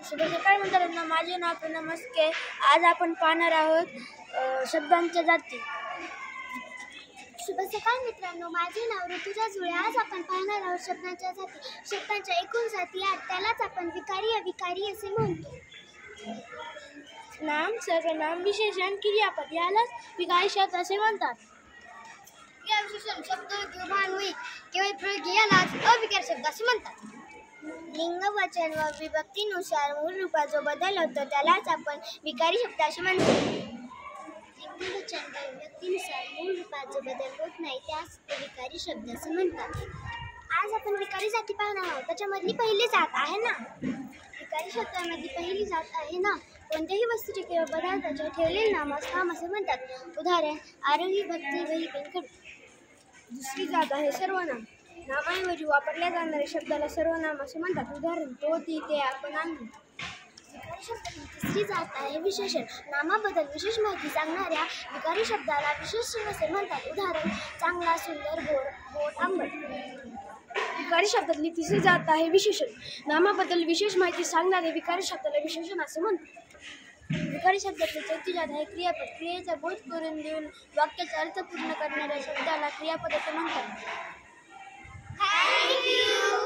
शुभ सकाळ मित्रांनो, माझे नाव प्रणव मस्के. आज आपण पाहणार आहोत शब्दांच्या जाती. शुभ सकाळ मित्रांनो, माझे नाव ऋतुजा जुळे. आज आपण पाहणार आहोत शब्दांच्या जाती. शब्दांच्या एकूण जाती आहेत, त्यालाच आपण विकारी अविकारी असे म्हणतो. नाम, सर्वनाम, विशेषण, क्रियापद यालाच विकारी शब्द असे म्हणतात. या विशेषण शब्द भानुई केवळ प्रयोग यालाच अविकारी शब्द असे म्हणतात. लिंग, वचन व विभक्तीनुसार मूळ रूपात जो बदल होतो त्यालाच आपण विकारी शब्द असे म्हणतो. लिंग, वचन व विभक्तीनुसार मूळ रूपात जो बदल होत नाही त्यास विकारी शब्द असे म्हणतात. आज आपण विकारी जाती पाहणार आहोत. त्याच्यामधली पहिली जात आहे ना. विकारी शब्दांमधली पहिली जात आहे ना. कोणत्याही वस्तूचे किंवा पदार्थाचे ठेवलेले नामास नाम असे म्हणतात. उदाहरण आरोही, भक्ती, वही, व्यंकट. दुसरी जात आहे सर्वनाम. नामाऐवजी वापरल्या जाणाऱ्या शब्दाला सर्वनाम असे म्हणतात. उदाहरण तो, ती, ते, आपण, आम्ही. विकारी शब्दाची तिसरी जात आहे विशेषण. नामाबद्दल विशेष माहिती सांगणाऱ्या विकारी शब्दाला विशेषण असे म्हणतात. उदाहरण चांगला, सुंदर, गोड, आंबट. विकारी शब्दातली तिसरी जात आहे विशेषण. नामाबद्दल विशेष माहिती सांगणारे विकारी शब्दाला विशेषण असे म्हणतात. विकारी शब्दातली चौथी जात आहे क्रियापद. क्रियेचा बोध करून देऊन वाक्याचा अर्थ पूर्ण करणाऱ्या शब्दाला क्रियापद असे म्हणतात. Thank you.